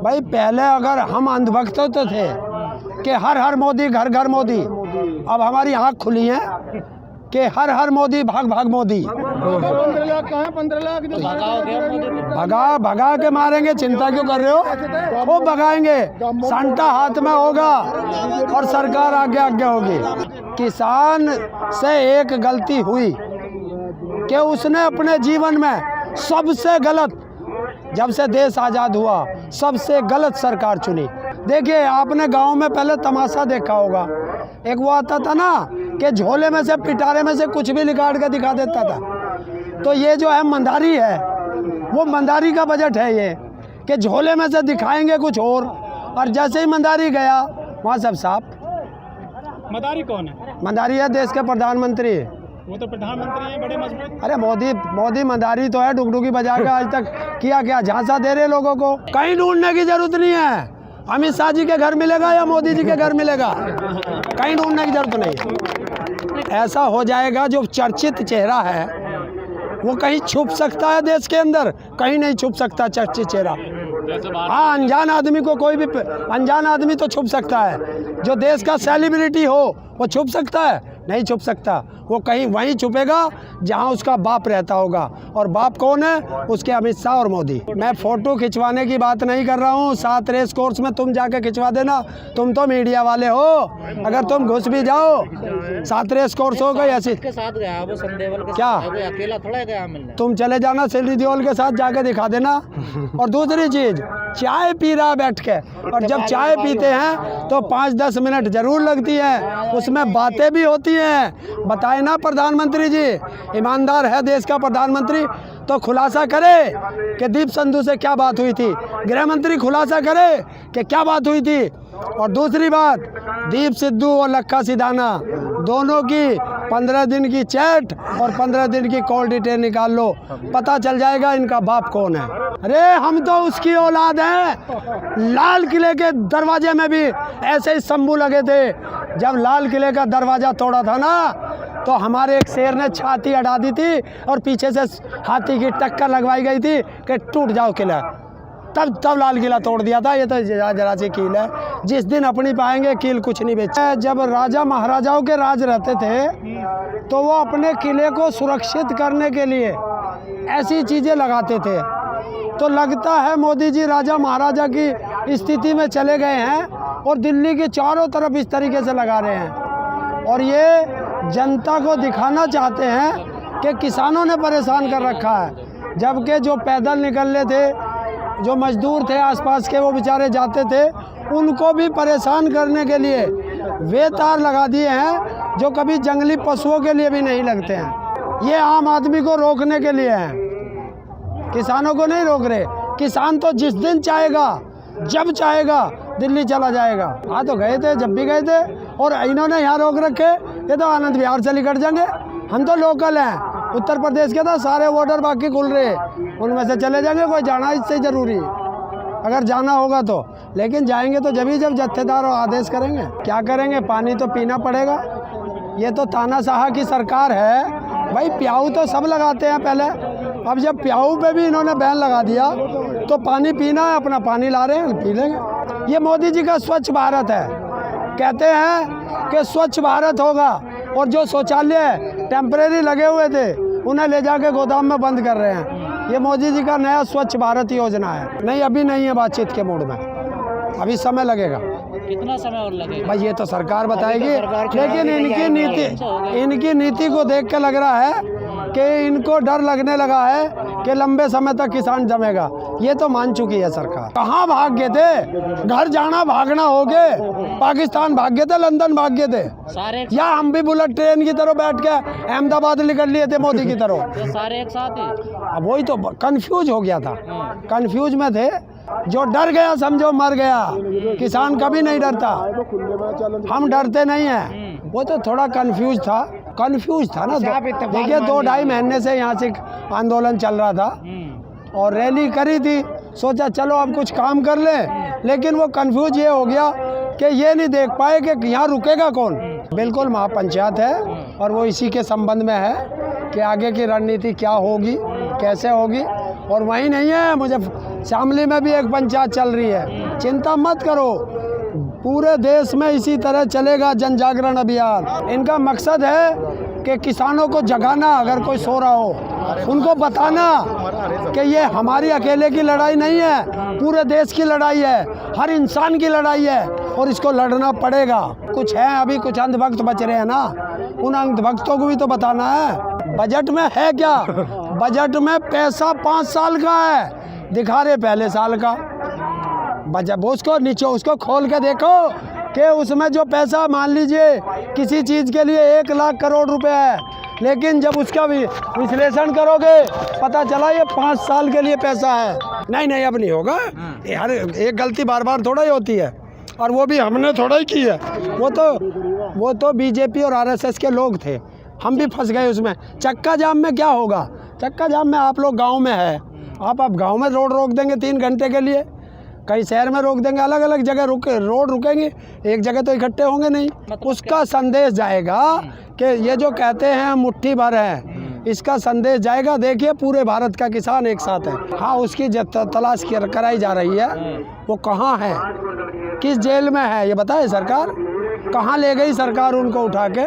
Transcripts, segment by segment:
भाई पहले अगर हम अंधभक्त तो थे कि हर हर मोदी घर घर मोदी, अब हमारी आँख खुली है कि हर हर मोदी भाग भाग मोदी। 15 लाख कहाँ है? 15 लाख भगा के मारेंगे, चिंता क्यों कर रहे हो? वो भगाएंगे, संटा हाथ में होगा और सरकार आगे आगे होगी। किसान से एक गलती हुई कि उसने अपने जीवन में सबसे गलत, जब से देश आज़ाद हुआ सबसे गलत सरकार चुनी। देखिए आपने गांव में पहले तमाशा देखा होगा, एक वो आता था ना कि झोले में से पिटारे में से कुछ भी निकाल के दिखा देता था। तो ये जो है मंदारी है, वो मंदारी का बजट है ये कि झोले में से दिखाएंगे कुछ और जैसे ही मंदारी गया वहाँ सब साफ। मदारी कौन है? मंदारी है देश के प्रधानमंत्री। वो तो प्रधानमंत्री हैं, बड़े मजबूत। अरे मोदी मंदारी तो है, डुगडुगी बजा के आज तक किया क्या, झांसा दे रहे लोगों को। कहीं ढूंढने की जरूरत नहीं है, अमित शाह जी के घर मिलेगा या मोदी जी के घर मिलेगा, कहीं ढूंढने की जरूरत नहीं। ऐसा हो जाएगा जो चर्चित चेहरा है वो कहीं छुप सकता है देश के अंदर, कहीं नहीं छुप सकता चर्चित चेहरा। हाँ, अनजान आदमी को कोई भी अनजान आदमी तो छुप सकता है, जो देश का सेलिब्रिटी हो वो छुप सकता है? नहीं छुप सकता। वो कहीं वहीं छुपेगा जहां उसका बाप रहता होगा, और बाप कौन है? उसके अमित शाह और मोदी। मैं फ़ोटो खिंचवाने की बात नहीं कर रहा हूं, 7 रेस कोर्स में तुम जाके खिंचवा देना, तुम तो मीडिया वाले हो, अगर तुम घुस भी जाओ 7 रेस कोर्स हो गई ऐसी। के साथ गया वो संदेवल के क्या साथ, अकेला थोड़ा गया मिलने। तुम चले जाना सिल्ली देओल के साथ जाके दिखा देना। और दूसरी चीज़, चाय पी रहा बैठ के, और जब चाय पीते हैं तो 5-10 मिनट जरूर लगती है, उसमें बातें भी होती हैं। बताए ना प्रधानमंत्री जी, ईमानदार है देश का प्रधानमंत्री, तो खुलासा करे कि दीप संधू से क्या बात हुई थी, गृह मंत्री खुलासा करे कि क्या बात हुई थी। और दूसरी बात, दीप सिद्धू और लक्खा सिधाना दोनों की 15 दिन की चैट और 15 दिन की कॉल डिटेल निकाल लो, पता चल जाएगा इनका बाप कौन है। अरे हम तो उसकी औलाद हैं। लाल किले के दरवाजे में भी ऐसे ही शंभू लगे थे, जब लाल किले का दरवाज़ा तोड़ा था ना तो हमारे एक शेर ने छाती अड़ा दी थी और पीछे से हाथी की टक्कर लगवाई गई थी कि टूट जाओ किला, तब लाल किला तोड़ दिया था। ये तो जरा सी कील है, जिस दिन अपनी पाएंगे कील कुछ नहीं बेचे। जब राजा महाराजाओं के राज रहते थे तो वो अपने किले को सुरक्षित करने के लिए ऐसी चीज़ें लगाते थे। तो लगता है मोदी जी राजा महाराजा की स्थिति में चले गए हैं और दिल्ली के चारों तरफ इस तरीके से लगा रहे हैं, और ये जनता को दिखाना चाहते हैं कि किसानों ने परेशान कर रखा है। जबकि जो पैदल निकलने थे, जो मजदूर थे आसपास के, वो बेचारे जाते थे, उनको भी परेशान करने के लिए वे तार लगा दिए हैं जो कभी जंगली पशुओं के लिए भी नहीं लगते हैं। ये आम आदमी को रोकने के लिए हैं, किसानों को नहीं रोक रहे। किसान तो जिस दिन चाहेगा, जब चाहेगा दिल्ली चला जाएगा। हाँ तो गए थे, जब भी गए थे, और इन्होंने यहाँ रोक रखे, ये तो आनंद विहार से निकट जाएंगे। हम तो लोकल हैं, उत्तर प्रदेश के तो सारे बॉर्डर बाकी खुल रहे, उनमें से चले जाएंगे। कोई जाना इससे ज़रूरी है, अगर जाना होगा तो, लेकिन जाएंगे तो जब जत्थेदार आदेश करेंगे। क्या करेंगे, पानी तो पीना पड़ेगा। ये तो तानाशाह की सरकार है भाई, प्याऊ तो सब लगाते हैं पहले, अब जब प्याऊ पे भी इन्होंने बैन लगा दिया तो पानी पीना है, अपना पानी ला रहे हैं, पी लेंगे। ये मोदी जी का स्वच्छ भारत है, कहते हैं कि स्वच्छ भारत होगा, और जो शौचालय टेम्परेरी लगे हुए थे उन्हें ले जाके गोदाम में बंद कर रहे हैं। ये मोदी जी का नया स्वच्छ भारत योजना है। नहीं, अभी नहीं है बातचीत के मूड में, अभी समय लगेगा। कितना समय और लगेगा भाई ये तो सरकार बताएगी, लेकिन इनकी नीति को देख के लग रहा है कि इनको डर लगने लगा है कि लंबे समय तक किसान जमेगा। ये तो मान चुकी है सरकार। कहाँ भाग गए थे, घर जाना भागना हो गए, पाकिस्तान भाग गए थे, लंदन भाग गए थे, या हम भी बुलेट ट्रेन की तरह बैठ के अहमदाबाद निकल लिए थे मोदी की तरह। तो सारे एक साथ ही, अब वही तो कंफ्यूज हो गया था, कंफ्यूज में थे। जो डर गया समझो मर गया। किसान कभी नहीं डरता, हम डरते नहीं हैं। वो तो थोड़ा कंफ्यूज था ना। देखिए 2-2.5 महीने से यहाँ से आंदोलन चल रहा था और रैली करी थी, सोचा चलो अब कुछ काम कर ले, लेकिन वो कंफ्यूज ये हो गया कि ये नहीं देख पाए कि यहाँ रुकेगा कौन। बिल्कुल महापंचायत है और वो इसी के संबंध में है कि आगे की रणनीति क्या होगी, कैसे होगी। और वही नहीं है, मुझे शामली में भी एक पंचायत चल रही है, चिंता मत करो, पूरे देश में इसी तरह चलेगा जन जागरण अभियान। इनका मकसद है कि किसानों को जगाना, अगर कोई सो रहा हो उनको बताना कि ये हमारी अकेले की लड़ाई नहीं है, पूरे देश की लड़ाई है, हर इंसान की लड़ाई है और इसको लड़ना पड़ेगा। कुछ है अभी कुछ अंधभक्त बच रहे हैं ना, उन अंधभक्तों को भी तो बताना है। बजट में है क्या? बजट में पैसा 5 साल का है, दिखा रहे पहले साल का बजट। उसको नीचे उसको खोल के देखो कि उसमें जो पैसा, मान लीजिए किसी चीज़ के लिए 1 लाख करोड़ रुपए है, लेकिन जब उसका भी विश्लेषण करोगे पता चला ये 5 साल के लिए पैसा है। नहीं अब नहीं होगा, हर एक गलती बार बार थोड़ा ही होती है, और वो भी हमने थोड़ा ही की है। वो तो बीजेपी और आरएसएस के लोग थे, हम भी फंस गए उसमें। चक्का जाम में क्या होगा? चक्का जाम में आप लोग गाँव में है, आप गाँव में रोक देंगे 3 घंटे के लिए, कई शहर में रोक देंगे, अलग अलग जगह रोड रुकेंगे, एक जगह तो इकट्ठे होंगे नहीं। उसका संदेश जाएगा कि ये जो कहते हैं मुट्ठी भर है, इसका संदेश जाएगा। देखिए पूरे भारत का किसान एक साथ है। हाँ, उसकी तलाश कराई जा रही है, वो कहाँ है, किस जेल में है, ये बताए सरकार। कहाँ ले गई सरकार उनको उठा के?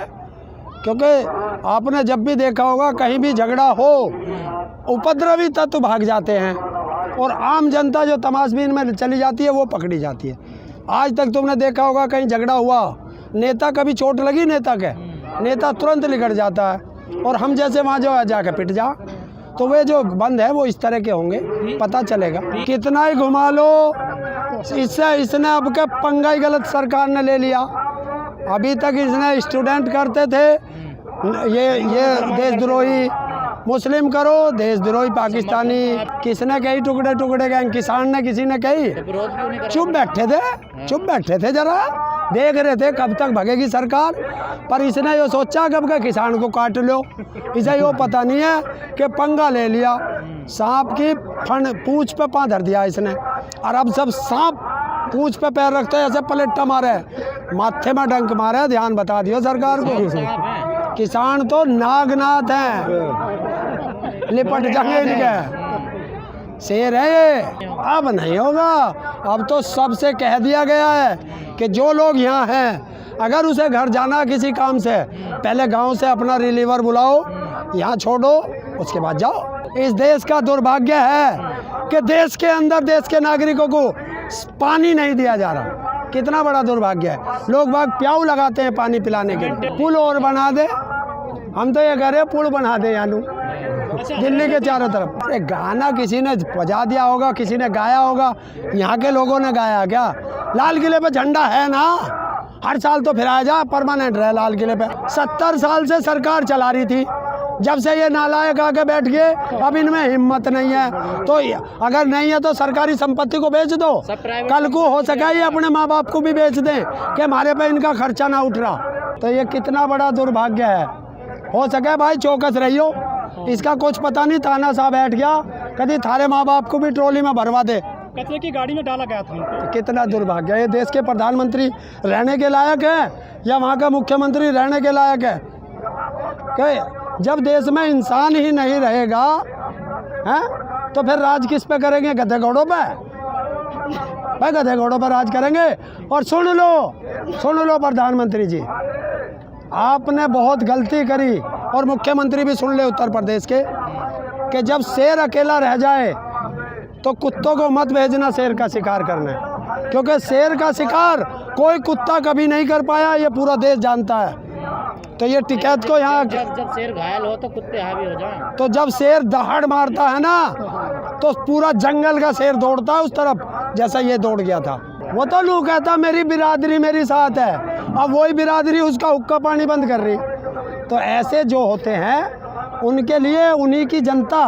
क्योंकि आपने जब भी देखा होगा कहीं भी झगड़ा हो, उपद्रवी तत्व भाग जाते हैं और आम जनता जो तमाशबीन में चली जाती है वो पकड़ी जाती है। आज तक तुमने देखा होगा कहीं झगड़ा हुआ, नेता कभी चोट लगी नेता के, नेता तुरंत निकट जाता है, और हम जैसे वहाँ जो जाके पिट जा। तो वे जो बंद है वो इस तरह के होंगे, पता चलेगा। कितना ही घुमा लो, इसने अब के पंगा ही गलत सरकार ने ले लिया। अभी तक इसने स्टूडेंट करते थे ये देशद्रोही, मुस्लिम करो देशद्रोही पाकिस्तानी, किसने कही टुकड़े टुकड़े गए, किसान ने किसी ने कही? चुप बैठे थे जरा देख रहे थे कब तक भगेगी सरकार। पर इसने ये सोचा कब का किसान को काट लो, इसे यो पता नहीं है कि पंगा ले लिया, सांप की पूंछ पे पाँव धर दिया इसने, और अब सब सांप पूंछ पे पैर रखते हैं, ऐसे पलट्टा मारे, माथे में डंक मारे। ध्यान बता दियो सरकार को, किसान तो नागनाथ हैं, लिपट जाएंगे इनके, शेर है ये। अब नहीं होगा, अब तो सबसे कह दिया गया है कि जो लोग यहाँ हैं, अगर उसे घर जाना किसी काम से, पहले गांव से अपना रिलीवर बुलाओ, यहाँ छोड़ो, उसके बाद जाओ। इस देश का दुर्भाग्य है कि देश के अंदर देश के नागरिकों को पानी नहीं दिया जा रहा। कितना बड़ा दुर्भाग्य है। लोग बाग प्याऊ लगाते हैं पानी पिलाने के लिए। पुल और बना दे, हम तो ये कह रहे हैं पुल बना दे यानू दिल्ली के चारों तरफ। एक गाना किसी ने बजा दिया होगा, किसी ने गाया होगा, यहाँ के लोगों ने गाया क्या? लाल किले पे झंडा है ना, हर साल तो फिराया जा, परमानेंट रहे लाल किले पे। 70 साल से सरकार चला रही थी, जब से ये नालायक आके बैठ गए अब इनमें हिम्मत नहीं है। तो अगर नहीं है तो सरकारी संपत्ति को बेच दो, कल को हो सका ये अपने माँ बाप को भी बेच दें कि हमारे पे इनका खर्चा ना उठ रहा। तो ये कितना बड़ा दुर्भाग्य है। हो सके भाई चौकस रहियो, इसका कुछ पता नहीं, थाना साहब बैठ गया, कभी थारे माँ बाप को भी ट्रॉली में भरवा दे। कचरे की गाड़ी में डाला गया था उनको। कितना दुर्भाग्य है। ये देश के प्रधानमंत्री रहने के लायक है या वहाँ का मुख्यमंत्री रहने के लायक है? कि जब देश में इंसान ही नहीं रहेगा हैं, तो फिर राज किस पे करेंगे? गधे घोड़ों पे? भाई गधे घोड़ों पर राज करेंगे। और सुन लो प्रधानमंत्री जी, आपने बहुत गलती करी, और मुख्यमंत्री भी सुन ले उत्तर प्रदेश के, कि जब शेर अकेला रह जाए तो कुत्तों को मत भेजना शेर का शिकार करने, क्योंकि शेर का शिकार कोई कुत्ता कभी नहीं कर पाया, ये पूरा देश जानता है। तो ये टिकैत को यहाँ जब शेर घायल हो तो कुत्ते हावी हो जाएं। तो जब शेर दहाड़ मारता है ना, तो पूरा जंगल का शेर दौड़ता है उस तरफ, जैसा ये दौड़ गया था। वो तो लोग कहता मेरी बिरादरी मेरी साथ है, अब वही बिरादरी उसका हुक्का पानी बंद कर रही। तो ऐसे जो होते हैं उनके लिए उन्हीं की जनता,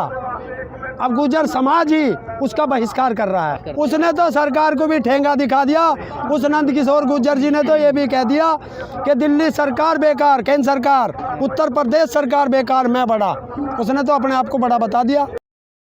अब गुर्जर समाज ही उसका बहिष्कार कर रहा है। उसने तो सरकार को भी ठेंगा दिखा दिया। उस नंद किशोर गुर्जर जी ने तो ये भी कह दिया कि दिल्ली सरकार बेकार, केंद्र सरकार, उत्तर प्रदेश सरकार बेकार, मैं बड़ा। उसने तो अपने आप को बड़ा बता दिया।